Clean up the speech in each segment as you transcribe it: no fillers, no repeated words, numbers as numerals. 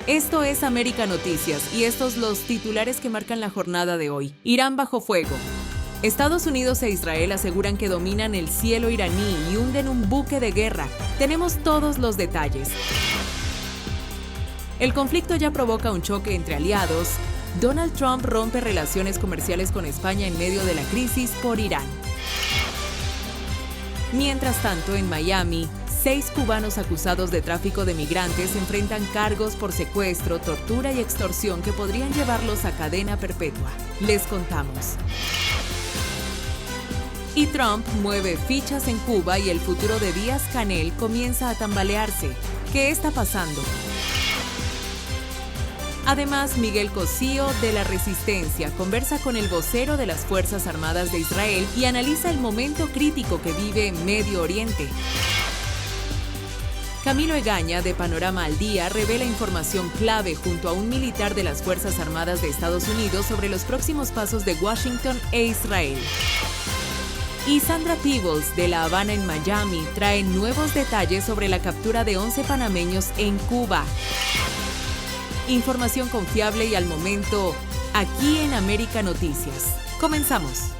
Esto es América Noticias y estos los titulares que marcan la jornada de hoy. Irán bajo fuego. Estados Unidos e Israel aseguran que dominan el cielo iraní y hunden un buque de guerra. Tenemos todos los detalles. El conflicto ya provoca un choque entre aliados. Donald Trump rompe relaciones comerciales con España en medio de la crisis por Irán. Mientras tanto, en Miami, 6 cubanos acusados de tráfico de migrantes enfrentan cargos por secuestro, tortura y extorsión que podrían llevarlos a cadena perpetua. Les contamos. Y Trump mueve fichas en Cuba y el futuro de Díaz-Canel comienza a tambalearse. ¿Qué está pasando? Además, Miguel Cosío, de La Resistencia, conversa con el vocero de las Fuerzas Armadas de Israel y analiza el momento crítico que vive Medio Oriente. Camilo Egaña, de Panorama al Día, revela información clave junto a un militar de las Fuerzas Armadas de Estados Unidos sobre los próximos pasos de Washington e Israel. Y Sandra Peebles, de La Habana en Miami, trae nuevos detalles sobre la captura de 11 panameños en Cuba. Información confiable y al momento, aquí en América Noticias. Comenzamos.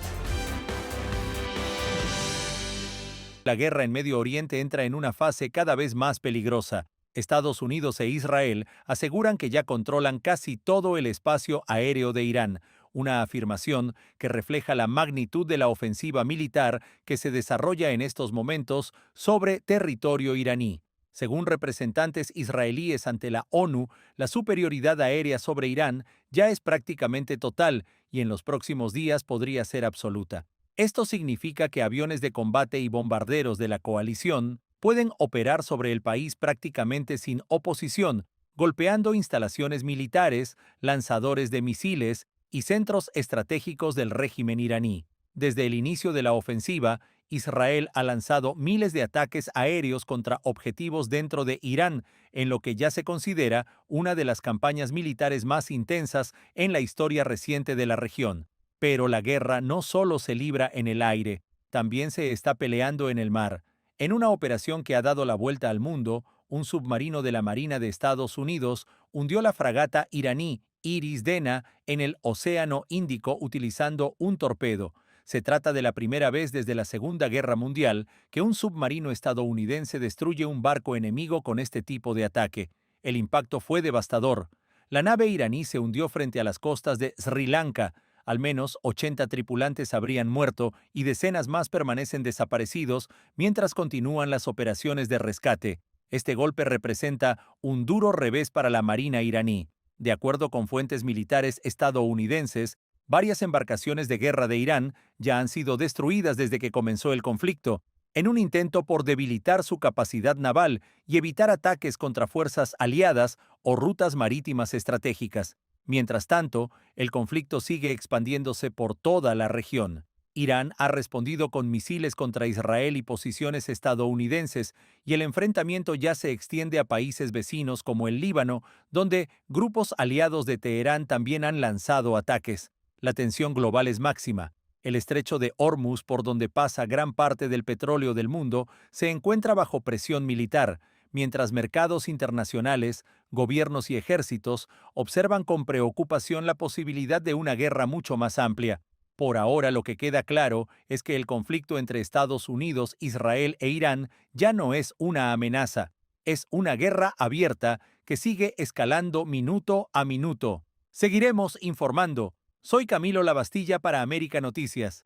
La guerra en Medio Oriente entra en una fase cada vez más peligrosa. Estados Unidos e Israel aseguran que ya controlan casi todo el espacio aéreo de Irán, una afirmación que refleja la magnitud de la ofensiva militar que se desarrolla en estos momentos sobre territorio iraní. Según representantes israelíes ante la ONU, la superioridad aérea sobre Irán ya es prácticamente total y en los próximos días podría ser absoluta. Esto significa que aviones de combate y bombarderos de la coalición pueden operar sobre el país prácticamente sin oposición, golpeando instalaciones militares, lanzadores de misiles y centros estratégicos del régimen iraní. Desde el inicio de la ofensiva, Israel ha lanzado miles de ataques aéreos contra objetivos dentro de Irán, en lo que ya se considera una de las campañas militares más intensas en la historia reciente de la región. Pero la guerra no solo se libra en el aire, también se está peleando en el mar. En una operación que ha dado la vuelta al mundo, un submarino de la Marina de Estados Unidos hundió la fragata iraní Iris Dena en el Océano Índico utilizando un torpedo. Se trata de la primera vez desde la Segunda Guerra Mundial que un submarino estadounidense destruye un barco enemigo con este tipo de ataque. El impacto fue devastador. La nave iraní se hundió frente a las costas de Sri Lanka. Al menos 80 tripulantes habrían muerto y decenas más permanecen desaparecidos mientras continúan las operaciones de rescate. Este golpe representa un duro revés para la Marina iraní. De acuerdo con fuentes militares estadounidenses, varias embarcaciones de guerra de Irán ya han sido destruidas desde que comenzó el conflicto, en un intento por debilitar su capacidad naval y evitar ataques contra fuerzas aliadas o rutas marítimas estratégicas. Mientras tanto, el conflicto sigue expandiéndose por toda la región. Irán ha respondido con misiles contra Israel y posiciones estadounidenses, y el enfrentamiento ya se extiende a países vecinos como el Líbano, donde grupos aliados de Teherán también han lanzado ataques. La tensión global es máxima. El estrecho de Hormuz, por donde pasa gran parte del petróleo del mundo, se encuentra bajo presión militar, mientras mercados internacionales, gobiernos y ejércitos observan con preocupación la posibilidad de una guerra mucho más amplia. Por ahora, lo que queda claro es que el conflicto entre Estados Unidos, Israel e Irán ya no es una amenaza, es una guerra abierta que sigue escalando minuto a minuto. Seguiremos informando. Soy Camilo Lavastilla para América Noticias.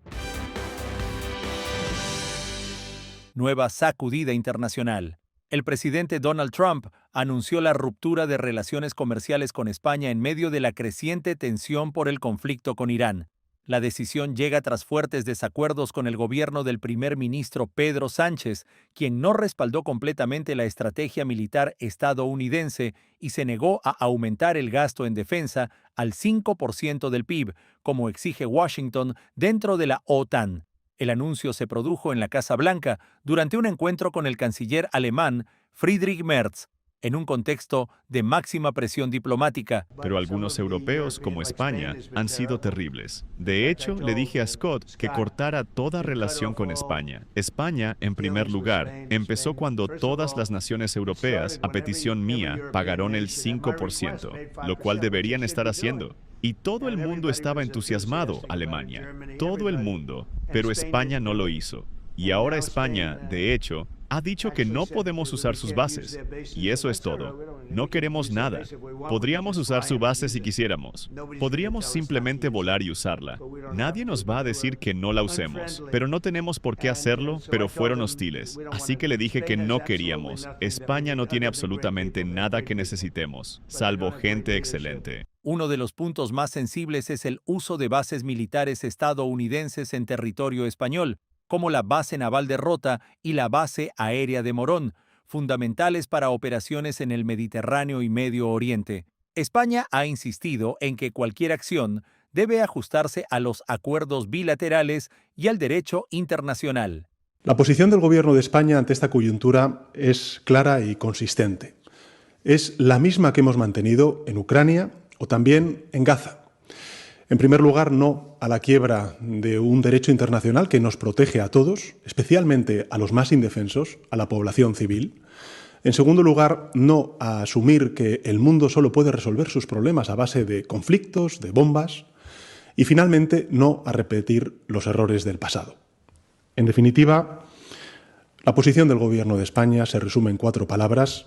Nueva sacudida internacional. El presidente Donald Trump anunció la ruptura de relaciones comerciales con España en medio de la creciente tensión por el conflicto con Irán. La decisión llega tras fuertes desacuerdos con el gobierno del primer ministro Pedro Sánchez, quien no respaldó completamente la estrategia militar estadounidense y se negó a aumentar el gasto en defensa al 5% del PIB, como exige Washington dentro de la OTAN. El anuncio se produjo en la Casa Blanca durante un encuentro con el canciller alemán Friedrich Merz. en un contexto de máxima presión diplomática. Pero algunos europeos, como España, han sido terribles. De hecho, le dije a Scott que cortara toda relación con España. España, en primer lugar, empezó cuando todas las naciones europeas, a petición mía, pagaron el 5%, lo cual deberían estar haciendo. Y todo el mundo estaba entusiasmado, Alemania. Todo el mundo. Pero España no lo hizo. Y ahora España, de hecho, ha dicho que no podemos usar sus bases. Y eso es todo. No queremos nada. Podríamos usar su base si quisiéramos. Podríamos simplemente volar y usarla. Nadie nos va a decir que no la usemos. Pero no tenemos por qué hacerlo, pero fueron hostiles. Así que le dije que no queríamos. España no tiene absolutamente nada que necesitemos, salvo gente excelente. Uno de los puntos más sensibles es el uso de bases militares estadounidenses en territorio español, como la Base Naval de Rota y la Base Aérea de Morón, fundamentales para operaciones en el Mediterráneo y Medio Oriente. España ha insistido en que cualquier acción debe ajustarse a los acuerdos bilaterales y al derecho internacional. La posición del Gobierno de España ante esta coyuntura es clara y consistente. Es la misma que hemos mantenido en Ucrania o también en Gaza. En primer lugar, no a la quiebra de un derecho internacional que nos protege a todos, especialmente a los más indefensos, a la población civil. En segundo lugar, no a asumir que el mundo solo puede resolver sus problemas a base de conflictos, de bombas. Y finalmente, no a repetir los errores del pasado. En definitiva, la posición del Gobierno de España se resume en 4 palabras: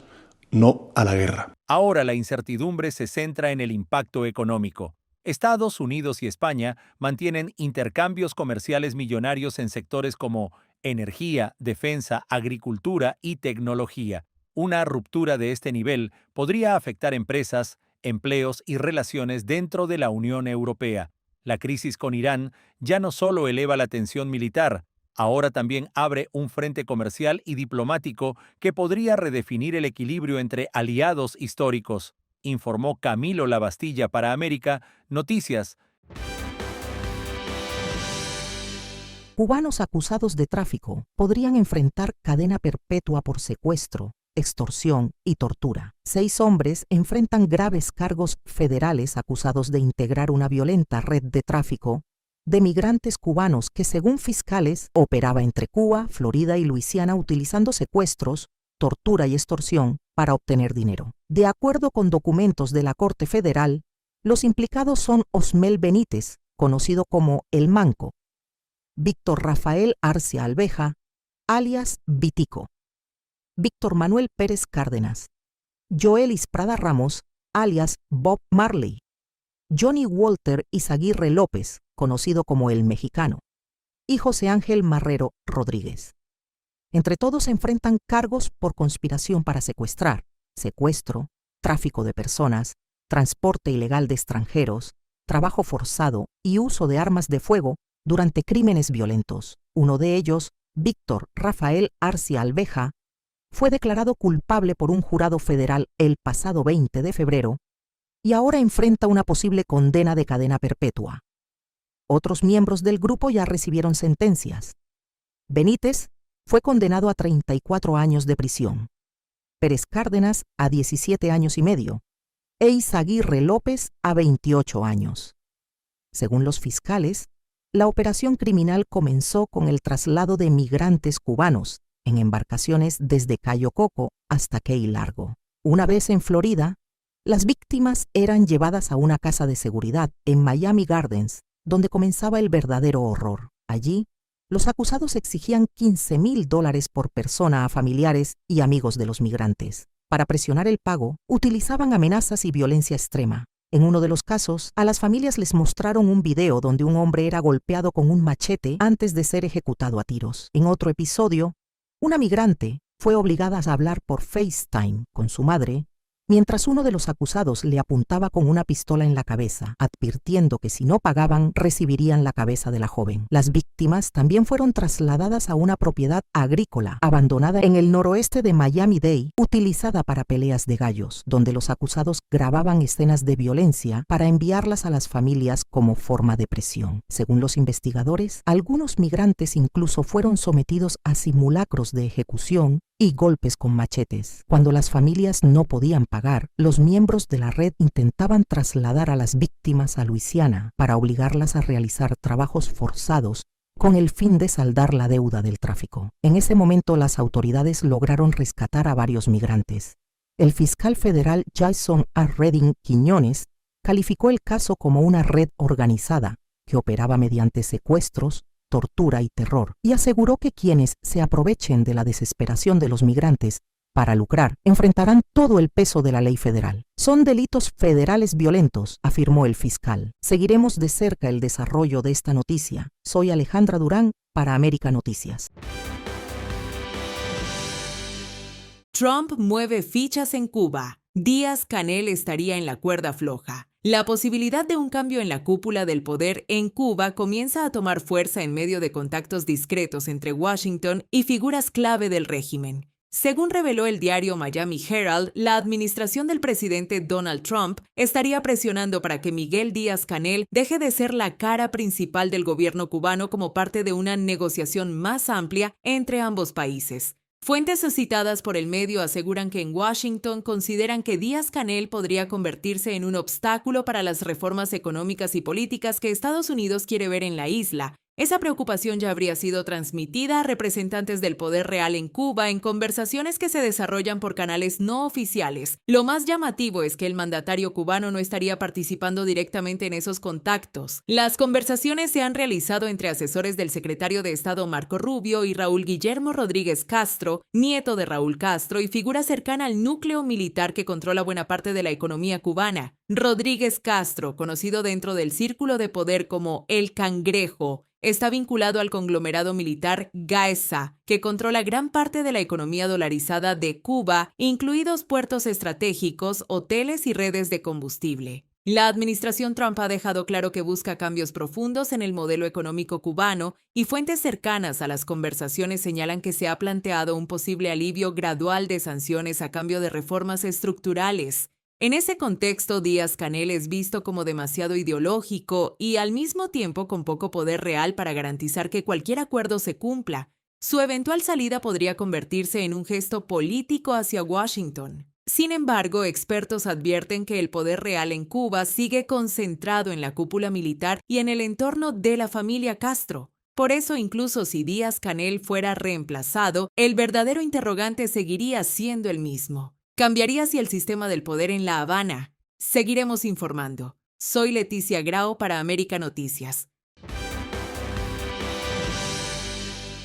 no a la guerra. Ahora la incertidumbre se centra en el impacto económico. Estados Unidos y España mantienen intercambios comerciales millonarios en sectores como energía, defensa, agricultura y tecnología. Una ruptura de este nivel podría afectar empresas, empleos y relaciones dentro de la Unión Europea. La crisis con Irán ya no solo eleva la tensión militar, ahora también abre un frente comercial y diplomático que podría redefinir el equilibrio entre aliados históricos, informó Camilo Lavastilla para América Noticias. Cubanos acusados de tráfico podrían enfrentar cadena perpetua por secuestro, extorsión y tortura. 6 hombres enfrentan graves cargos federales acusados de integrar una violenta red de tráfico de migrantes cubanos que, según fiscales, operaba entre Cuba, Florida y Luisiana utilizando secuestros, tortura y extorsión para obtener dinero. De acuerdo con documentos de la Corte Federal, los implicados son Osmel Benítez, conocido como El Manco, Víctor Rafael Arcia Alveja, alias Vitico, Víctor Manuel Pérez Cárdenas, Joelis Prada Ramos, alias Bob Marley, Johnny Walter Izaguirre López, conocido como El Mexicano, y José Ángel Marrero Rodríguez. Entre todos se enfrentan cargos por conspiración para secuestrar, secuestro, tráfico de personas, transporte ilegal de extranjeros, trabajo forzado y uso de armas de fuego durante crímenes violentos. Uno de ellos, Víctor Rafael Arcia Alveja, fue declarado culpable por un jurado federal el pasado 20 de febrero y ahora enfrenta una posible condena de cadena perpetua. Otros miembros del grupo ya recibieron sentencias. Benítez fue condenado a 34 años de prisión, Pérez Cárdenas a 17 años y medio e Izaguirre López a 28 años. Según los fiscales, la operación criminal comenzó con el traslado de migrantes cubanos en embarcaciones desde Cayo Coco hasta Key Largo. Una vez en Florida, las víctimas eran llevadas a una casa de seguridad en Miami Gardens, donde comenzaba el verdadero horror. Allí, los acusados exigían $15,000 por persona a familiares y amigos de los migrantes. Para presionar el pago, utilizaban amenazas y violencia extrema. En uno de los casos, a las familias les mostraron un video donde un hombre era golpeado con un machete antes de ser ejecutado a tiros. En otro episodio, una migrante fue obligada a hablar por FaceTime con su madre mientras uno de los acusados le apuntaba con una pistola en la cabeza, advirtiendo que si no pagaban recibirían la cabeza de la joven. Las víctimas también fueron trasladadas a una propiedad agrícola abandonada en el noroeste de Miami-Dade, utilizada para peleas de gallos, donde los acusados grababan escenas de violencia para enviarlas a las familias como forma de presión. Según los investigadores, algunos migrantes incluso fueron sometidos a simulacros de ejecución y golpes con machetes. Cuando las familias no podían pagar, los miembros de la red intentaban trasladar a las víctimas a Luisiana para obligarlas a realizar trabajos forzados con el fin de saldar la deuda del tráfico. En ese momento, las autoridades lograron rescatar a varios migrantes. El fiscal federal Jason A. Redding Quiñones calificó el caso como una red organizada que operaba mediante secuestros, tortura y terror, y aseguró que quienes se aprovechen de la desesperación de los migrantes para lucrar enfrentarán todo el peso de la ley federal. Son delitos federales violentos, afirmó el fiscal. Seguiremos de cerca el desarrollo de esta noticia. Soy Alejandra Durán para América Noticias. Trump mueve fichas en Cuba. Díaz-Canel estaría en la cuerda floja. La posibilidad de un cambio en la cúpula del poder en Cuba comienza a tomar fuerza en medio de contactos discretos entre Washington y figuras clave del régimen. Según reveló el diario Miami Herald, la administración del presidente Donald Trump estaría presionando para que Miguel Díaz-Canel deje de ser la cara principal del gobierno cubano como parte de una negociación más amplia entre ambos países. Fuentes citadas por el medio aseguran que en Washington consideran que Díaz-Canel podría convertirse en un obstáculo para las reformas económicas y políticas que Estados Unidos quiere ver en la isla. Esa preocupación ya habría sido transmitida a representantes del poder real en Cuba en conversaciones que se desarrollan por canales no oficiales. Lo más llamativo es que el mandatario cubano no estaría participando directamente en esos contactos. Las conversaciones se han realizado entre asesores del secretario de Estado Marco Rubio y Raúl Guillermo Rodríguez Castro, nieto de Raúl Castro y figura cercana al núcleo militar que controla buena parte de la economía cubana. Rodríguez Castro, conocido dentro del círculo de poder como El Cangrejo, está vinculado al conglomerado militar GAESA, que controla gran parte de la economía dolarizada de Cuba, incluidos puertos estratégicos, hoteles y redes de combustible. La administración Trump ha dejado claro que busca cambios profundos en el modelo económico cubano y fuentes cercanas a las conversaciones señalan que se ha planteado un posible alivio gradual de sanciones a cambio de reformas estructurales. En ese contexto, Díaz-Canel es visto como demasiado ideológico y al mismo tiempo con poco poder real para garantizar que cualquier acuerdo se cumpla. Su eventual salida podría convertirse en un gesto político hacia Washington. Sin embargo, expertos advierten que el poder real en Cuba sigue concentrado en la cúpula militar y en el entorno de la familia Castro. Por eso, incluso si Díaz-Canel fuera reemplazado, el verdadero interrogante seguiría siendo el mismo. ¿Cambiaría si el sistema del poder en La Habana? Seguiremos informando. Soy Leticia Grau para América Noticias.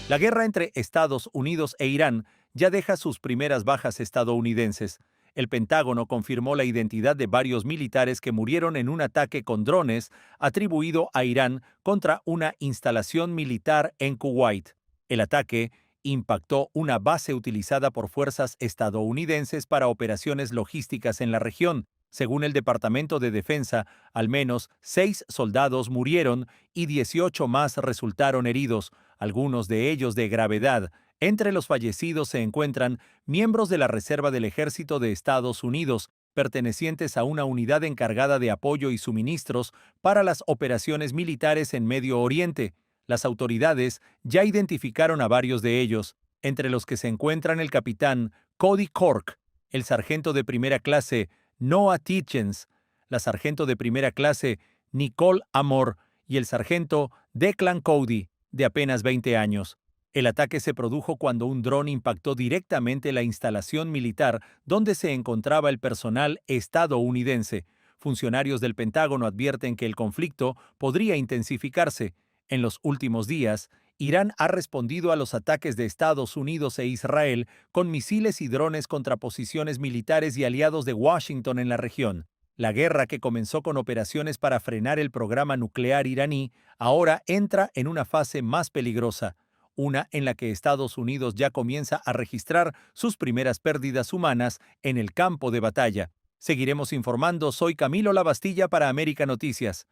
La guerra entre Estados Unidos e Irán ya deja sus primeras bajas estadounidenses. El Pentágono confirmó la identidad de varios militares que murieron en un ataque con drones atribuido a Irán contra una instalación militar en Kuwait. El ataque impactó una base utilizada por fuerzas estadounidenses para operaciones logísticas en la región. Según el Departamento de Defensa, al menos 6 soldados murieron y 18 más resultaron heridos, algunos de ellos de gravedad. Entre los fallecidos se encuentran miembros de la Reserva del Ejército de Estados Unidos, pertenecientes a una unidad encargada de apoyo y suministros para las operaciones militares en Medio Oriente. Las autoridades ya identificaron a varios de ellos, entre los que se encuentran el capitán Cody Cork, el sargento de primera clase Noah Tietjens, la sargento de primera clase Nicole Amor y el sargento Declan Cody, de apenas 20 años. El ataque se produjo cuando un dron impactó directamente la instalación militar donde se encontraba el personal estadounidense. Funcionarios del Pentágono advierten que el conflicto podría intensificarse. En los últimos días, Irán ha respondido a los ataques de Estados Unidos e Israel con misiles y drones contra posiciones militares y aliados de Washington en la región. La guerra, que comenzó con operaciones para frenar el programa nuclear iraní, ahora entra en una fase más peligrosa. una en la que Estados Unidos ya comienza a registrar sus primeras pérdidas humanas en el campo de batalla. Seguiremos informando. Soy Camilo Lavastilla para América Noticias.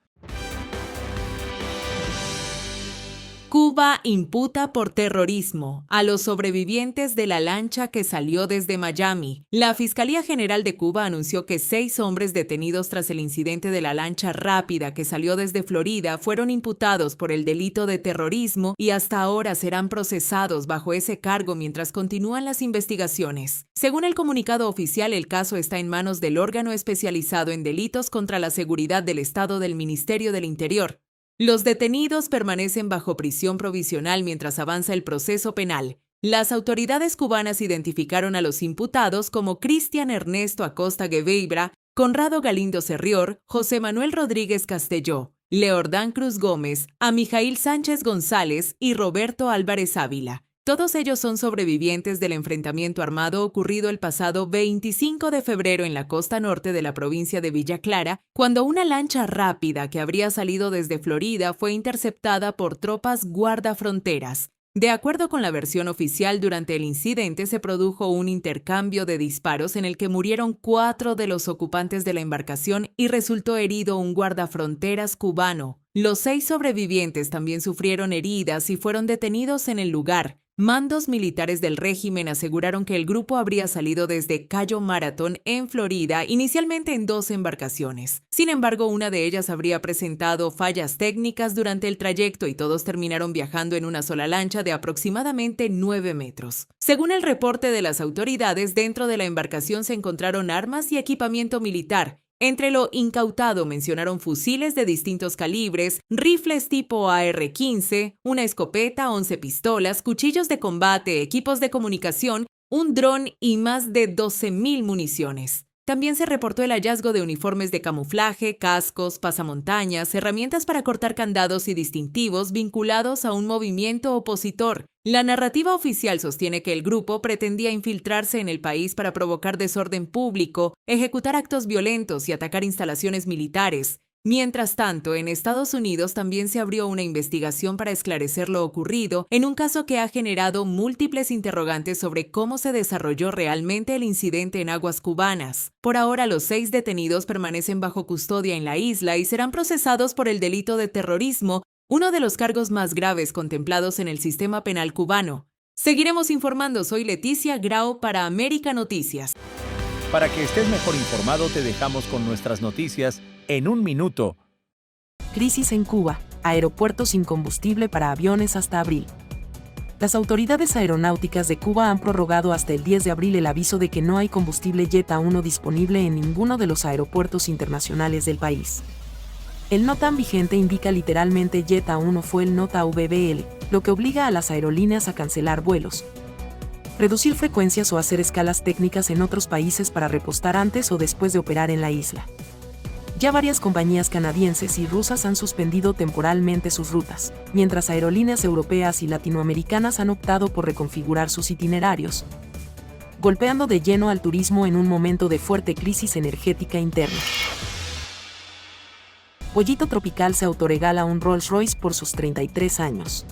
Cuba imputa por terrorismo a los sobrevivientes de la lancha que salió desde Miami. La Fiscalía General de Cuba anunció que 6 hombres detenidos tras el incidente de la lancha rápida que salió desde Florida fueron imputados por el delito de terrorismo y hasta ahora serán procesados bajo ese cargo mientras continúan las investigaciones. Según el comunicado oficial, el caso está en manos del órgano especializado en delitos contra la seguridad del Estado del Ministerio del Interior. Los detenidos permanecen bajo prisión provisional mientras avanza el proceso penal. Las autoridades cubanas identificaron a los imputados como Cristian Ernesto Acosta Guevara, Conrado Galindo Cerrior, José Manuel Rodríguez Castelló, Leordán Cruz Gómez, Amijail Sánchez González y Roberto Álvarez Ávila. Todos ellos son sobrevivientes del enfrentamiento armado ocurrido el pasado 25 de febrero en la costa norte de la provincia de Villa Clara, cuando una lancha rápida que habría salido desde Florida fue interceptada por tropas guardafronteras. De acuerdo con la versión oficial, durante el incidente se produjo un intercambio de disparos en el que murieron 4 de los ocupantes de la embarcación y resultó herido un guardafronteras cubano. Los 6 sobrevivientes también sufrieron heridas y fueron detenidos en el lugar. Mandos militares del régimen aseguraron que el grupo habría salido desde Cayo Marathon en Florida, inicialmente en 2 embarcaciones. Sin embargo, una de ellas habría presentado fallas técnicas durante el trayecto y todos terminaron viajando en una sola lancha de aproximadamente 9 metros. Según el reporte de las autoridades, dentro de la embarcación se encontraron armas y equipamiento militar. Entre lo incautado mencionaron fusiles de distintos calibres, rifles tipo AR-15, una escopeta, 11 pistolas, cuchillos de combate, equipos de comunicación, un dron y más de 12,000 municiones. También se reportó el hallazgo de uniformes de camuflaje, cascos, pasamontañas, herramientas para cortar candados y distintivos vinculados a un movimiento opositor. La narrativa oficial sostiene que el grupo pretendía infiltrarse en el país para provocar desorden público, ejecutar actos violentos y atacar instalaciones militares. Mientras tanto, en Estados Unidos también se abrió una investigación para esclarecer lo ocurrido en un caso que ha generado múltiples interrogantes sobre cómo se desarrolló realmente el incidente en aguas cubanas. Por ahora, los 6 detenidos permanecen bajo custodia en la isla y serán procesados por el delito de terrorismo, uno de los cargos más graves contemplados en el sistema penal cubano. Seguiremos informando. Soy Leticia Grau para América Noticias. Para que estés mejor informado, te dejamos con nuestras noticias en un minuto. Crisis en Cuba. Aeropuertos sin combustible para aviones hasta abril. Las autoridades aeronáuticas de Cuba han prorrogado hasta el 10 de abril el aviso de que no hay combustible Jet A1 disponible en ninguno de los aeropuertos internacionales del país. El no tan vigente indica literalmente Jet A1 fue el Nota VBL, lo que obliga a las aerolíneas a cancelar vuelos, reducir frecuencias o hacer escalas técnicas en otros países para repostar antes o después de operar en la isla. Ya varias compañías canadienses y rusas han suspendido temporalmente sus rutas, mientras aerolíneas europeas y latinoamericanas han optado por reconfigurar sus itinerarios, golpeando de lleno al turismo en un momento de fuerte crisis energética interna. Pollito Tropical se autorregala un Rolls-Royce por sus 33 años.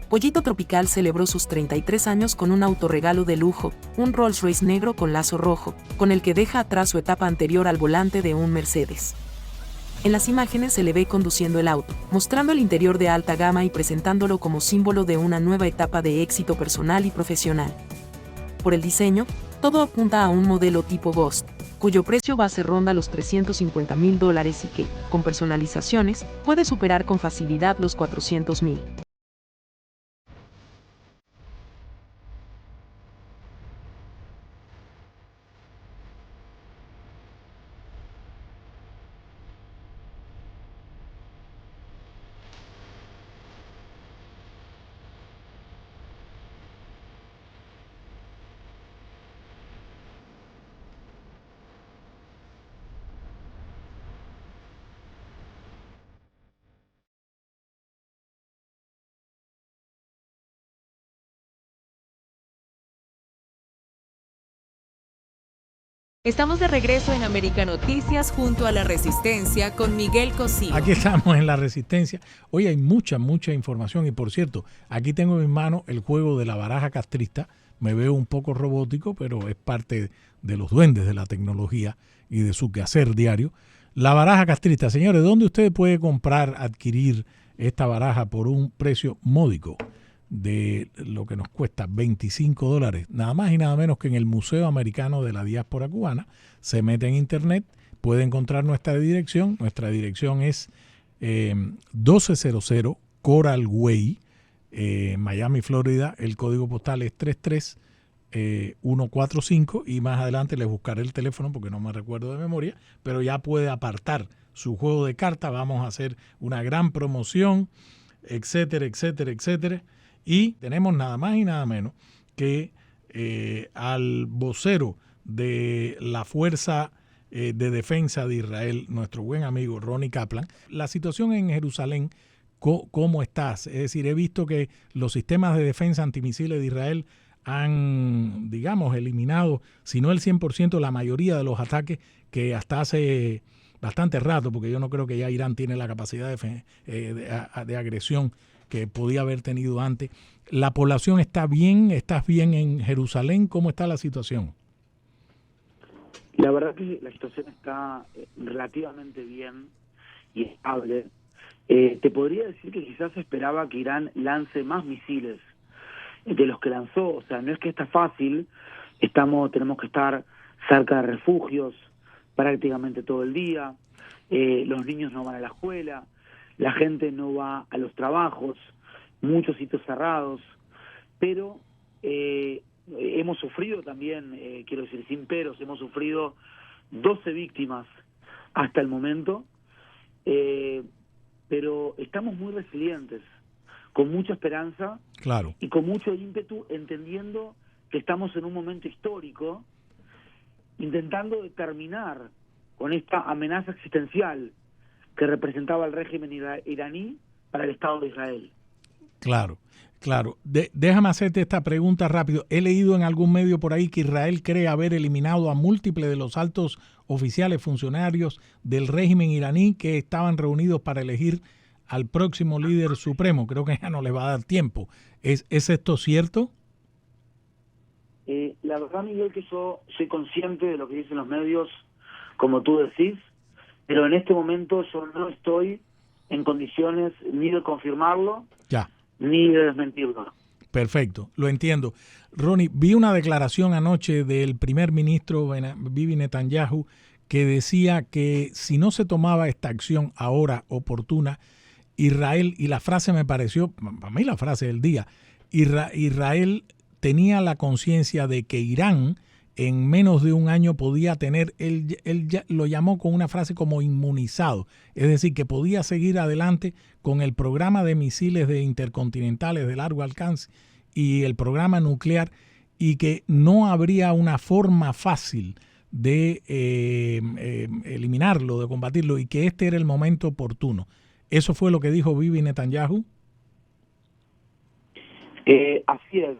Pollito Tropical celebró sus 33 años con un autorregalo de lujo, un Rolls-Royce negro con lazo rojo, con el que deja atrás su etapa anterior al volante de un Mercedes. En las imágenes se le ve conduciendo el auto, mostrando el interior de alta gama y presentándolo como símbolo de una nueva etapa de éxito personal y profesional. Por el diseño, todo apunta a un modelo tipo Ghost, cuyo precio base ronda los $350,000 y que, con personalizaciones, puede superar con facilidad los $400,000. Estamos de regreso en América Noticias junto a La Resistencia con Miguel Cosío. Aquí estamos en La Resistencia. Hoy hay mucha información y por cierto, aquí tengo en mis manos el juego de la baraja castrista. Me veo un poco robótico, pero es parte de los duendes de la tecnología y de su quehacer diario. La baraja castrista, señores, ¿dónde usted puede comprar, adquirir esta baraja por un precio módico de lo que nos cuesta $25, nada más y nada menos que en el Museo Americano de la Diáspora Cubana? Se mete en internet, puede encontrar nuestra dirección. Nuestra dirección es 1200 Coral Way, Miami, Florida. El código postal es 33145 y más adelante les buscaré el teléfono porque no me recuerdo de memoria, pero ya puede apartar su juego de cartas. Vamos a hacer una gran promoción, etcétera, etcétera, etcétera. Y tenemos nada más y nada menos que al vocero de la Fuerza de Defensa de Israel, nuestro buen amigo Ronnie Kaplan. La situación en Jerusalén, ¿cómo estás? Es decir, he visto que los sistemas de defensa antimisiles de Israel han, digamos, eliminado, si no el 100%, la mayoría de los ataques que hasta hace bastante rato, porque yo no creo que ya Irán tiene la capacidad de agresión que podía haber tenido antes. ¿La población está bien? ¿Estás bien en Jerusalén? ¿Cómo está la situación? La verdad que la situación está relativamente bien y estable. Te podría decir que quizás esperaba que Irán lance más misiles de los que lanzó. O sea, no es que está fácil. Tenemos que estar cerca de refugios prácticamente todo el día. Los niños no van a la escuela. La gente no va a los trabajos, muchos sitios cerrados, pero hemos sufrido también, quiero decir, sin peros, hemos sufrido 12 víctimas hasta el momento, pero estamos muy resilientes, con mucha esperanza, claro, y con mucho ímpetu, entendiendo que estamos en un momento histórico, intentando determinar con esta amenaza existencial que representaba el régimen iraní para el Estado de Israel. Claro, claro. Déjame hacerte esta pregunta rápido. He leído en algún medio por ahí que Israel cree haber eliminado a múltiples de los altos oficiales funcionarios del régimen iraní que estaban reunidos para elegir al próximo líder supremo. Creo que ya no les va a dar tiempo. ¿Es esto cierto? La verdad, Miguel, que yo soy consciente de lo que dicen los medios, como tú decís, pero en este momento yo no estoy en condiciones ni de confirmarlo, ni de desmentirlo. Perfecto, lo entiendo. Ronnie, vi una declaración anoche del primer ministro Bibi Netanyahu que decía que si no se tomaba esta acción ahora oportuna, Israel, y la frase me pareció, para mí la frase del día, Israel tenía la conciencia de que Irán en menos de un año podía tener, él lo llamó con una frase como inmunizado, es decir, que podía seguir adelante con el programa de misiles de intercontinentales de largo alcance y el programa nuclear, y que no habría una forma fácil de eliminarlo, de combatirlo, y que este era el momento oportuno. ¿Eso fue lo que dijo Bibi Netanyahu? Así es.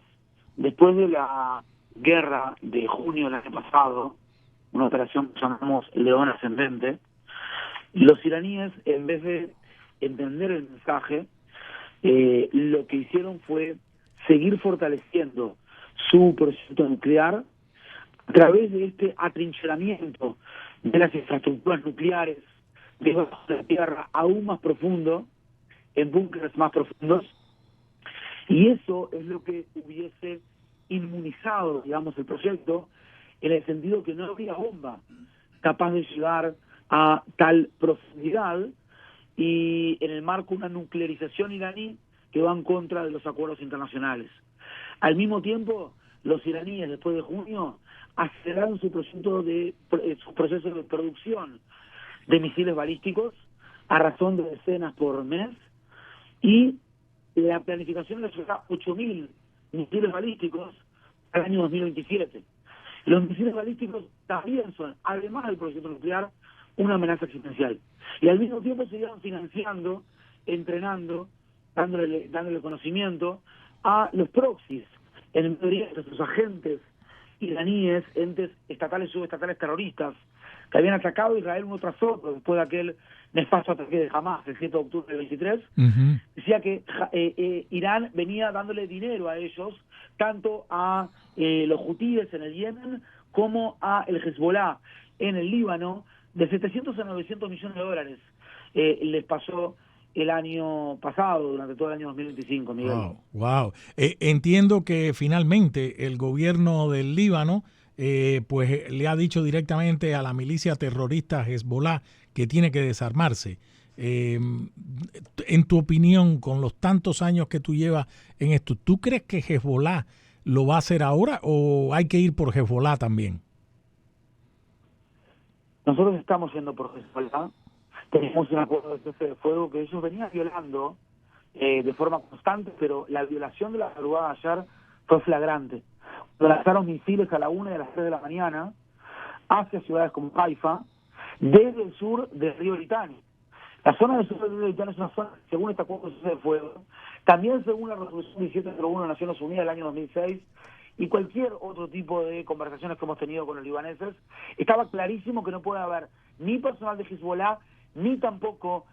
Después de la guerra de junio del año pasado, una operación que llamamos León Ascendente, los iraníes, en vez de entender el mensaje, lo que hicieron fue seguir fortaleciendo su proyecto nuclear a través de este atrincheramiento de las infraestructuras nucleares debajo de la tierra aún más profundo, en búnkeres más profundos, y eso es lo que hubiese inmunizado, digamos, el proyecto, en el sentido que no habría bomba capaz de llegar a tal profundidad, y en el marco de una nuclearización iraní que va en contra de los acuerdos internacionales. Al mismo tiempo, los iraníes, después de junio, aceleraron su proceso de producción de misiles balísticos a razón de decenas por mes, y la planificación les lleva 8.000 misiles balísticos al año 2027. Los misiles balísticos también son, además del proyecto nuclear, una amenaza existencial. Y al mismo tiempo se iban financiando, entrenando, dándole conocimiento a los proxies en el Medio Oriente, a sus agentes iraníes, entes estatales y subestatales terroristas, que habían atacado a Israel uno tras otro después de aquel nefasto ataque de Hamas el 7 de octubre del 23, decía que Irán venía dándole dinero a ellos, tanto a los hutíes en el Yemen como a el Hezbollah en el Líbano, de 700 a 900 millones de dólares. Les pasó el año pasado, durante todo el año 2025, Miguel. Wow. Entiendo que finalmente el gobierno del Líbano pues le ha dicho directamente a la milicia terrorista Hezbollah que tiene que desarmarse. En tu opinión, con los tantos años que tú llevas en esto, ¿tú crees que Hezbollah lo va a hacer ahora o hay que ir por Hezbollah también? Nosotros estamos yendo por Hezbollah. Tenemos un acuerdo de cese de fuego que ellos venían violando de forma constante, pero la violación de la madrugada de ayer fue flagrante. Lanzaron misiles a la 1 y a las 3 de la mañana hacia ciudades como Haifa, desde el sur del río Litani. La zona del sur del río Litani es una zona, según este acuerdo de cese de fuego, también según la resolución 1701 de Naciones Unidas del año 2006, y cualquier otro tipo de conversaciones que hemos tenido con los libaneses, estaba clarísimo que no puede haber ni personal de Hezbollah, ni tampoco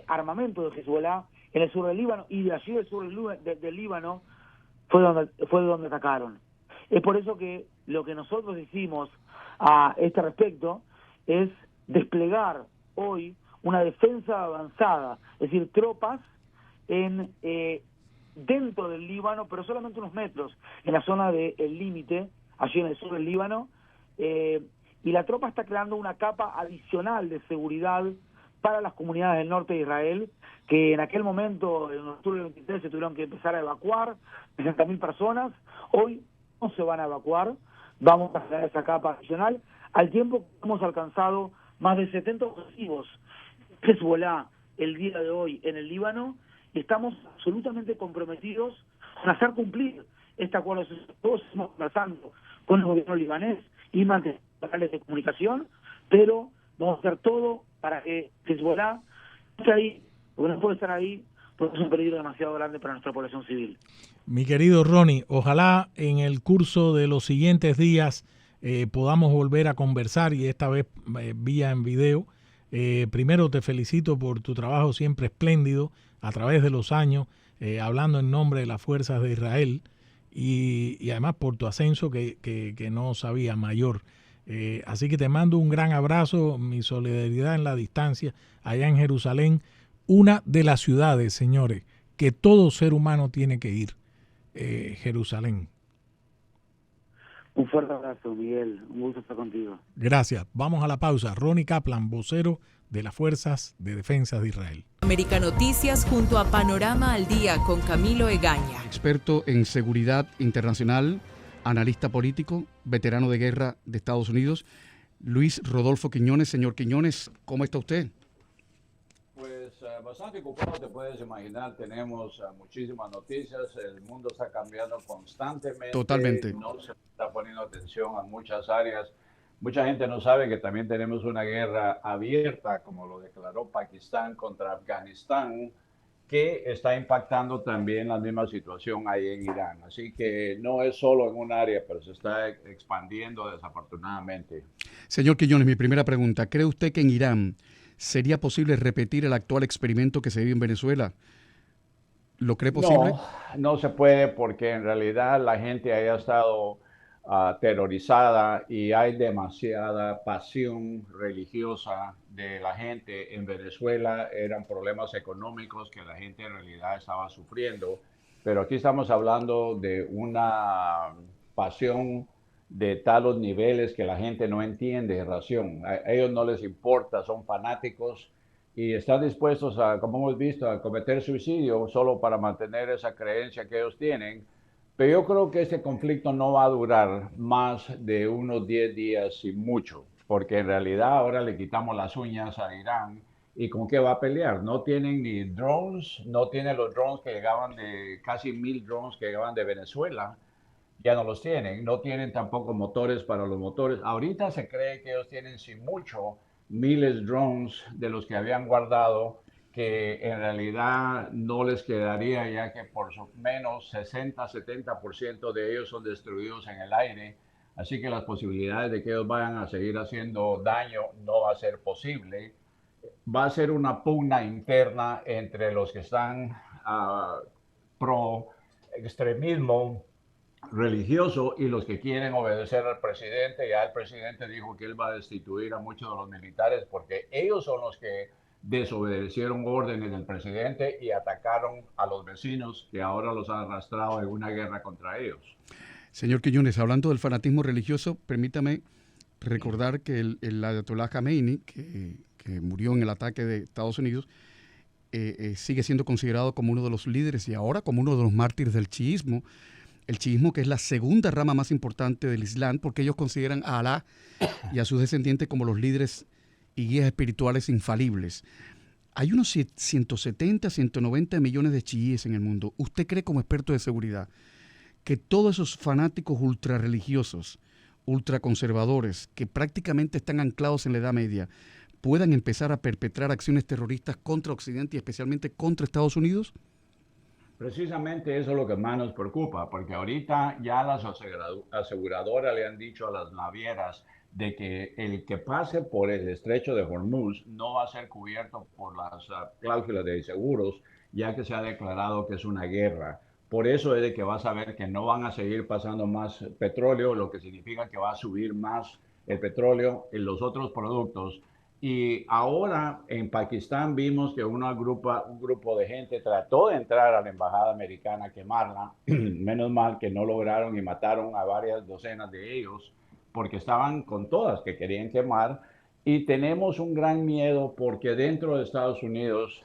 armamento de Hezbollah en el sur del Líbano, y de allí del sur del Líbano fue donde atacaron. Es por eso que lo que nosotros hicimos a este respecto es desplegar hoy una defensa avanzada, es decir, tropas en dentro del Líbano, pero solamente unos metros, en la zona del límite, allí en el sur del Líbano, y la tropa está creando una capa adicional de seguridad para las comunidades del norte de Israel, que en aquel momento, en octubre del 23, se tuvieron que empezar a evacuar 60.000 personas. Hoy no se van a evacuar, vamos a crear esa capa adicional, al tiempo que hemos alcanzado más de 70 objetivos Hezbollah el día de hoy en el Líbano, y estamos absolutamente comprometidos con hacer cumplir este acuerdo. Todos estamos conversando con el gobierno libanés y mantener canales de comunicación, pero vamos a hacer todo para que Hezbollah esté ahí, porque no puede estar ahí, porque es un peligro demasiado grande para nuestra población civil. Mi querido Ronnie, ojalá en el curso de los siguientes días podamos volver a conversar, y esta vez vía en video. Primero te felicito por tu trabajo siempre espléndido a través de los años, hablando en nombre de las fuerzas de Israel, y además por tu ascenso que no sabía, mayor. Así que te mando un gran abrazo, mi solidaridad en la distancia, allá en Jerusalén, una de las ciudades, señores, que todo ser humano tiene que ir, Jerusalén. Un fuerte abrazo, Miguel. Un gusto estar contigo. Gracias. Vamos a la pausa. Ronnie Kaplan, vocero de las Fuerzas de Defensa de Israel. América Noticias junto a Panorama al Día con Camilo Egaña. Experto en seguridad internacional, analista político, veterano de guerra de Estados Unidos, Luis Rodolfo Quiñones. Señor Quiñones, ¿cómo está usted? Pues bastante ocupado, te puedes imaginar. Tenemos muchísimas noticias, el mundo está cambiando constantemente. Totalmente. No se está poniendo atención a muchas áreas. Mucha gente no sabe que también tenemos una guerra abierta, como lo declaró Pakistán contra Afganistán, que está impactando también la misma situación ahí en Irán. Así que no es solo en un área, pero se está expandiendo desafortunadamente. Señor Quiñones, mi primera pregunta. ¿Cree usted que en Irán sería posible repetir el actual experimento que se vive en Venezuela? ¿Lo cree posible? No se puede, porque en realidad la gente haya estado aterrorizada y hay demasiada pasión religiosa de la gente en Venezuela. Eran problemas económicos que la gente en realidad estaba sufriendo, pero aquí estamos hablando de una pasión de talos niveles que la gente no entiende razón. A ellos no les importa, son fanáticos y están dispuestos a, como hemos visto, a cometer suicidio solo para mantener esa creencia que ellos tienen. Pero yo creo que este conflicto no va a durar más de unos 10 días y mucho, porque en realidad ahora le quitamos las uñas a Irán. ¿Y con qué va a pelear? No tienen ni drones, no tienen los drones que llegaban de, casi 1000 drones que llegaban de Venezuela, ya no los tienen. No tienen tampoco motores para los motores. Ahorita se cree que ellos tienen, sin mucho, miles de drones de los que habían guardado, que en realidad no les quedaría, ya que por lo menos 60-70% de ellos son destruidos en el aire. Así que las posibilidades de que ellos vayan a seguir haciendo daño no va a ser posible. Va a ser una pugna interna entre los que están pro extremismo religioso y los que quieren obedecer al presidente. Ya el presidente dijo que él va a destituir a muchos de los militares porque ellos son los que desobedecieron órdenes del presidente y atacaron a los vecinos que ahora los han arrastrado en una guerra contra ellos. Señor Quiñones, hablando del fanatismo religioso, permítame recordar que el Ayatollah Khamenei, que murió en el ataque de Estados Unidos, sigue siendo considerado como uno de los líderes y ahora como uno de los mártires del chiismo. El chiismo, que es la segunda rama más importante del Islam, porque ellos consideran a Alá y a sus descendientes como los líderes y guías espirituales infalibles. Hay unos 170, 190 millones de chiíes en el mundo. ¿Usted cree, como experto de seguridad, que todos esos fanáticos ultrarreligiosos, ultraconservadores, que prácticamente están anclados en la Edad Media, puedan empezar a perpetrar acciones terroristas contra Occidente y especialmente contra Estados Unidos? Precisamente eso es lo que más nos preocupa, porque ahorita ya las aseguradoras le han dicho a las navieras de que el que pase por el estrecho de Hormuz no va a ser cubierto por las cláusulas de seguros, ya que se ha declarado que es una guerra. Por eso es de que vas a ver que no van a seguir pasando más petróleo, lo que significa que va a subir más el petróleo y los otros productos. Y ahora en Pakistán vimos que un grupo de gente trató de entrar a la embajada americana a quemarla. Menos mal que no lograron y mataron a varias docenas de ellos porque estaban con todas que querían quemar. Y tenemos un gran miedo porque dentro de Estados Unidos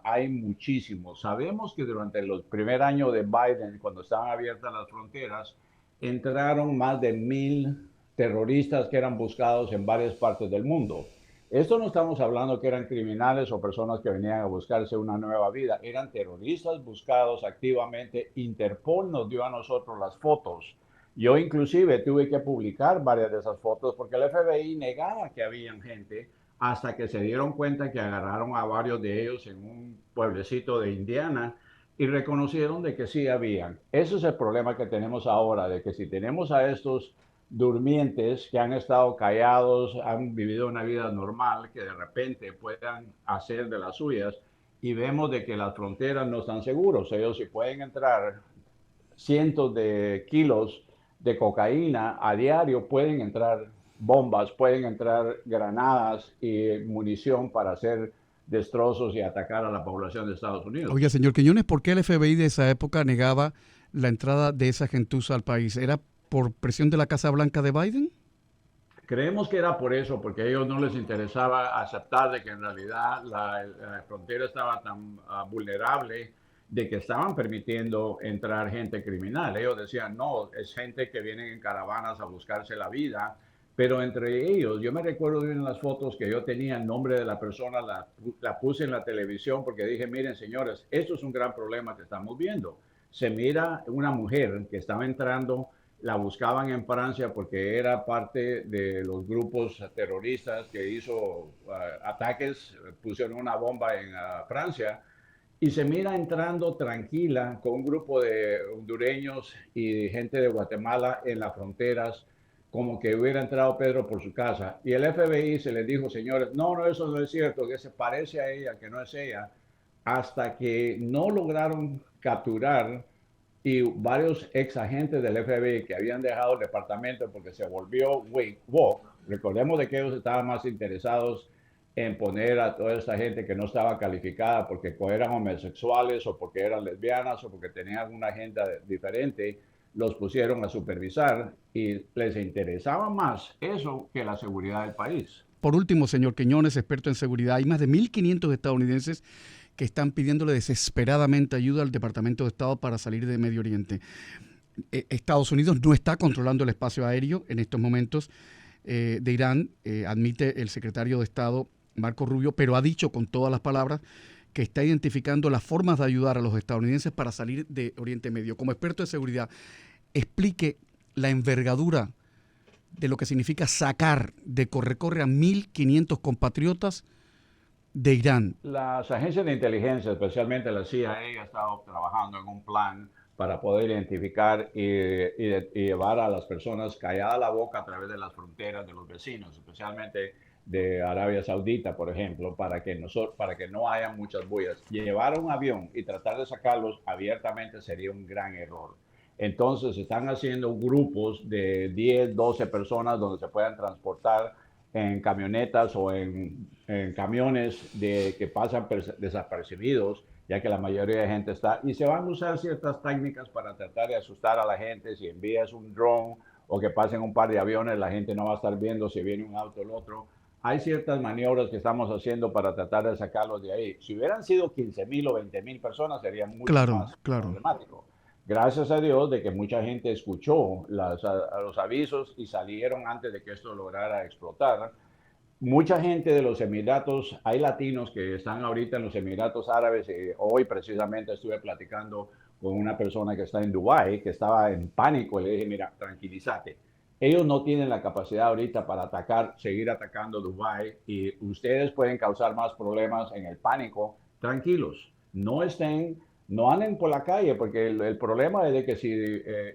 hay muchísimos. Sabemos que durante el primer año de Biden, cuando estaban abiertas las fronteras, entraron más de 1,000 terroristas que eran buscados en varias partes del mundo. Esto no estamos hablando que eran criminales o personas que venían a buscarse una nueva vida. Eran terroristas buscados activamente. Interpol nos dio a nosotros las fotos. Yo inclusive tuve que publicar varias de esas fotos porque el FBI negaba que habían gente hasta que se dieron cuenta que agarraron a varios de ellos en un pueblecito de Indiana y reconocieron de que sí habían. Ese es el problema que tenemos ahora, de que si tenemos a estos durmientes que han estado callados, han vivido una vida normal, que de repente puedan hacer de las suyas, y vemos de que las fronteras no están seguros. Ellos si pueden entrar cientos de kilos de cocaína a diario, pueden entrar bombas, pueden entrar granadas y munición para hacer destrozos y atacar a la población de Estados Unidos. Oiga, señor Quiñones, ¿por qué el FBI de esa época negaba la entrada de esa gentuza al país? ¿Era por presión de la Casa Blanca de Biden? Creemos que era por eso, porque a ellos no les interesaba aceptar de que en realidad la frontera estaba tan vulnerable de que estaban permitiendo entrar gente criminal. Ellos decían, no, es gente que viene en caravanas a buscarse la vida, pero entre ellos, yo me recuerdo de las fotos que yo tenía el nombre de la persona, la puse en la televisión porque dije, miren señores, esto es un gran problema que estamos viendo. Se mira una mujer que estaba entrando, la buscaban en Francia porque era parte de los grupos terroristas que hizo ataques, pusieron una bomba en Francia, y se mira entrando tranquila con un grupo de hondureños y gente de Guatemala en las fronteras, como que hubiera entrado Pedro por su casa. Y el FBI se les dijo, señores, no, eso no es cierto, que se parece a ella, que no es ella, hasta que no lograron capturar y varios ex agentes del FBI que habían dejado el departamento porque se volvió woke. Recordemos de que ellos estaban más interesados en poner a toda esta gente que no estaba calificada porque eran homosexuales o porque eran lesbianas o porque tenían alguna agenda diferente, los pusieron a supervisar y les interesaba más eso que la seguridad del país. Por último, señor Quiñones, experto en seguridad, hay más de 1.500 estadounidenses que están pidiéndole desesperadamente ayuda al Departamento de Estado para salir de Medio Oriente. Estados Unidos no está controlando el espacio aéreo en estos momentos de Irán, admite el secretario de Estado Marco Rubio, pero ha dicho con todas las palabras que está identificando las formas de ayudar a los estadounidenses para salir de Oriente Medio. Como experto de seguridad, explique la envergadura de lo que significa sacar de corre-corre a 1.500 compatriotas de Irán. Las agencias de inteligencia, especialmente la CIA, ha estado trabajando en un plan para poder identificar y llevar a las personas calladas la boca a través de las fronteras de los vecinos, especialmente de Arabia Saudita, por ejemplo, para que no haya muchas bullas. Llevar un avión y tratar de sacarlos abiertamente sería un gran error. Entonces están haciendo grupos de 10, 12 personas donde se puedan transportar en camionetas o en camiones que pasan desapercibidos, ya que la mayoría de gente está, y se van a usar ciertas técnicas para tratar de asustar a la gente. Si envías un drone o que pasen un par de aviones, la gente no va a estar viendo si viene un auto o el otro. Hay ciertas maniobras que estamos haciendo para tratar de sacarlos de ahí. Si hubieran sido 15,000 o 20,000 personas, sería mucho más problemático. Gracias a Dios de que mucha gente escuchó los avisos y salieron antes de que esto lograra explotar. Mucha gente de los Emiratos, hay latinos que están ahorita en los Emiratos Árabes. Hoy precisamente estuve platicando con una persona que está en Dubái, que estaba en pánico, y le dije, mira, tranquilízate. Ellos no tienen la capacidad ahorita para seguir atacando Dubái, y ustedes pueden causar más problemas en el pánico. Tranquilos, no anden por la calle, porque el problema es de que si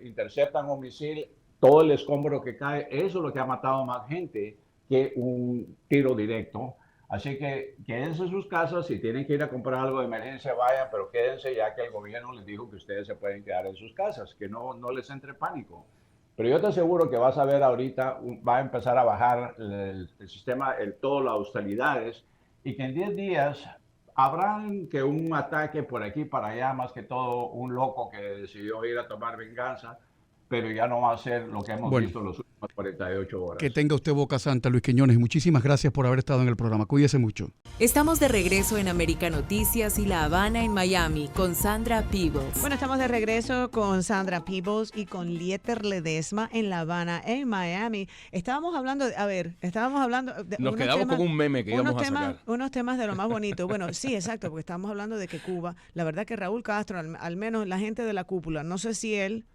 interceptan un misil, todo el escombro que cae, eso es lo que ha matado más gente que un tiro directo. Así que quédense en sus casas. Si tienen que ir a comprar algo de emergencia, vayan, pero quédense, ya que el gobierno les dijo que ustedes se pueden quedar en sus casas, que no les entre pánico. Pero yo te aseguro que vas a ver ahorita, va a empezar a bajar el sistema, todas las hostilidades, y que en 10 días habrán que un ataque por aquí para allá, más que todo un loco que decidió ir a tomar venganza, pero ya no va a ser lo que hemos visto en los últimos 48 horas. Que tenga usted boca santa, Luis Quiñones. Muchísimas gracias por haber estado en el programa. Cuídese mucho. Estamos de regreso en América Noticias y La Habana en Miami con Sandra Peebles. Bueno, estamos de regreso con Sandra Peebles y con Lieter Ledesma en La Habana en Miami. Estábamos hablando de nos quedamos con un meme que íbamos a sacar. Unos temas de lo más bonito. Bueno, sí, exacto, porque estábamos hablando de que Cuba, la verdad que Raúl Castro, al menos la gente de la cúpula, no sé si él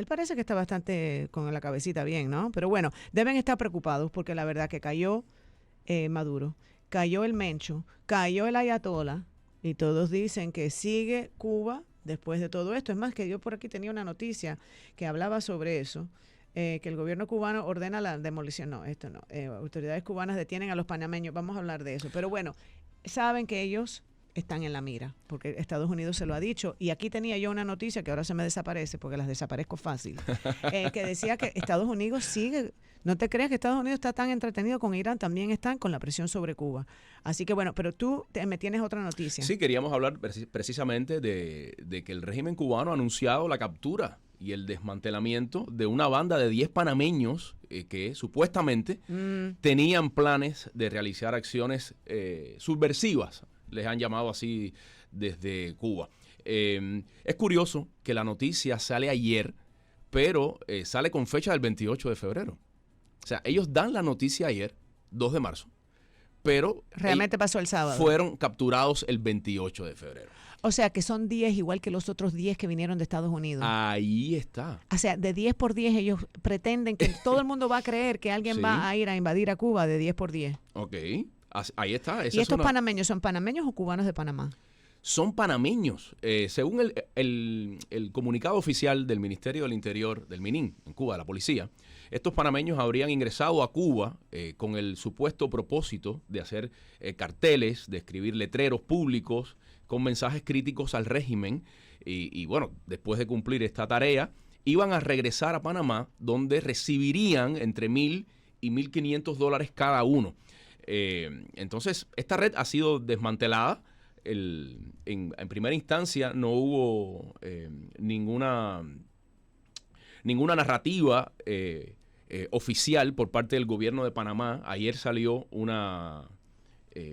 parece que está bastante con la cabecita bien, ¿no? Pero bueno, deben estar preocupados porque la verdad que cayó Maduro, cayó el Mencho, cayó el Ayatollah, y todos dicen que sigue Cuba después de todo esto. Es más, que yo por aquí tenía una noticia que hablaba sobre eso, que el gobierno cubano ordena la demolición. No, esto no. Autoridades cubanas detienen a los panameños. Vamos a hablar de eso. Pero bueno, saben que ellos están en la mira, porque Estados Unidos se lo ha dicho. Y aquí tenía yo una noticia que ahora se me desaparece, porque las desaparezco fácil, que decía que Estados Unidos sigue. No te creas que Estados Unidos está tan entretenido con Irán, también están con la presión sobre Cuba. Así que bueno, pero tú me tienes otra noticia. Sí, queríamos hablar precisamente de que el régimen cubano ha anunciado la captura y el desmantelamiento de una banda de 10 panameños que supuestamente tenían planes de realizar acciones subversivas. Les han llamado así desde Cuba. Es curioso que la noticia sale ayer, pero sale con fecha del 28 de febrero. O sea, ellos dan la noticia ayer, 2 de marzo, pero realmente pasó el sábado. Fueron capturados el 28 de febrero. O sea, que son 10 igual que los otros 10 que vinieron de Estados Unidos. Ahí está. O sea, de 10 por 10 ellos pretenden que todo el mundo va a creer que alguien va a ir a invadir a Cuba de 10 por 10. Ok. Ahí está. ¿Y estos panameños son panameños o cubanos de Panamá? Son panameños. Según el comunicado oficial del Ministerio del Interior, del MININ, en Cuba, de la policía, estos panameños habrían ingresado a Cuba con el supuesto propósito de hacer carteles, de escribir letreros públicos con mensajes críticos al régimen. Y bueno, después de cumplir esta tarea, iban a regresar a Panamá, donde recibirían entre $1,000 y $1,500 cada uno. Entonces, esta red ha sido desmantelada. En primera instancia no hubo ninguna narrativa oficial por parte del gobierno de Panamá. Ayer salió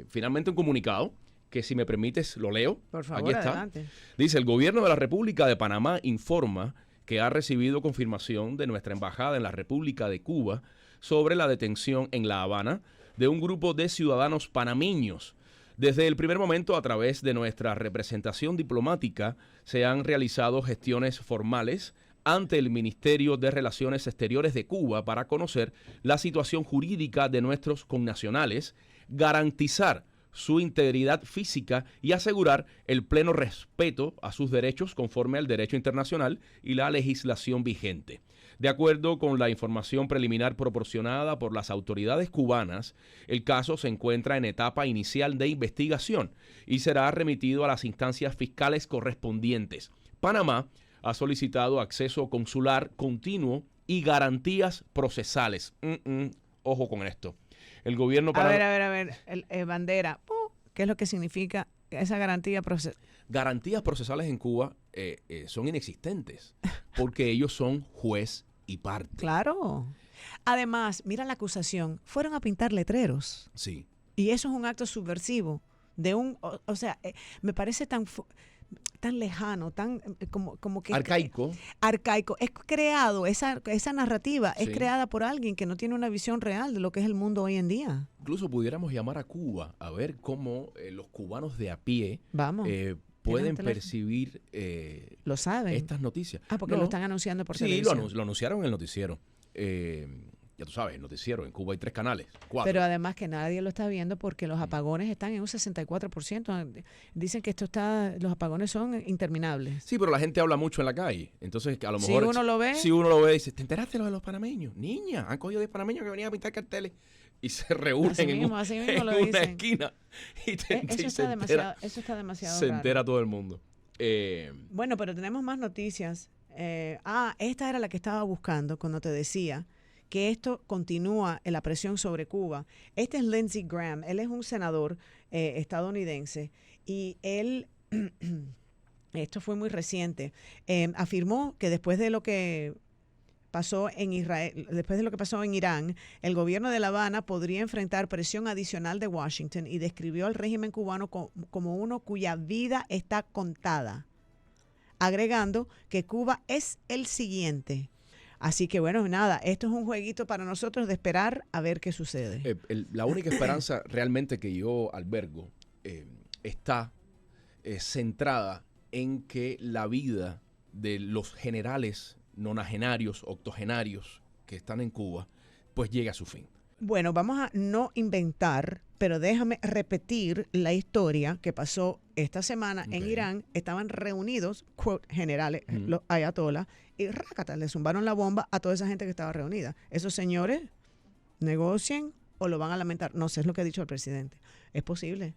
finalmente un comunicado que, si me permites, lo leo. Por favor, aquí está. Adelante. Dice: el gobierno de la República de Panamá informa que ha recibido confirmación de nuestra embajada en la República de Cuba sobre la detención en La Habana de un grupo de ciudadanos panameños. Desde el primer momento, a través de nuestra representación diplomática, se han realizado gestiones formales ante el Ministerio de Relaciones Exteriores de Cuba para conocer la situación jurídica de nuestros connacionales, garantizar su integridad física y asegurar el pleno respeto a sus derechos conforme al derecho internacional y la legislación vigente. De acuerdo con la información preliminar proporcionada por las autoridades cubanas, el caso se encuentra en etapa inicial de investigación y será remitido a las instancias fiscales correspondientes. Panamá ha solicitado acceso consular continuo y garantías procesales. Ojo con esto. El gobierno A ver, Bandera, ¿qué es lo que significa esa garantía procesal? Garantías procesales en Cuba son inexistentes porque ellos son juez y parte. Claro. Además, mira la acusación. Fueron a pintar letreros. Sí. Y eso es un acto subversivo de o sea, me parece tan lejano, tan como que arcaico. Arcaico. Es creado, esa narrativa es Sí. creada por alguien que no tiene una visión real de lo que es el mundo hoy en día. Incluso pudiéramos llamar a Cuba a ver cómo los cubanos de a pie Vamos. pueden teléfono? percibir Lo saben. estas noticias. Porque lo están anunciando por Sí, televisión. lo anunciaron en el noticiero. Ya tú sabes, el noticiero. En Cuba hay 3 canales. 4. Pero además que nadie lo está viendo porque los apagones están en un 64%. Dicen que los apagones son interminables. Sí, pero la gente habla mucho en la calle. Entonces, a lo Si mejor... uno lo ve... Si uno lo ve, dice, ¿te enteraste lo de los panameños? Niña, han cogido 10 panameños que venían a pintar carteles y se reúnen Así mismo lo en una dicen. esquina. Y Eso está demasiado se raro. entera todo el mundo. Bueno, pero tenemos más noticias. Esta era la que estaba buscando cuando te decía que esto continúa en la presión sobre Cuba. Este es Lindsey Graham. Él es un senador estadounidense y él, esto fue muy reciente, afirmó que después de lo que pasó en Israel, después de lo que pasó en Irán, el gobierno de La Habana podría enfrentar presión adicional de Washington y describió al régimen cubano como uno cuya vida está contada, agregando que Cuba es el siguiente. Así que bueno, nada, esto es un jueguito para nosotros de esperar a ver qué sucede. La única esperanza realmente que yo albergo está centrada en que la vida de los generales nonagenarios, octogenarios que están en Cuba, pues llegue a su fin. Bueno, vamos a no inventar, pero déjame repetir la historia que pasó esta semana en Irán. Estaban reunidos, quote, generales, los ayatolás, y rácata, le zumbaron la bomba a toda esa gente que estaba reunida. Esos señores negocien o lo van a lamentar. No sé, es lo que ha dicho el presidente. Es posible.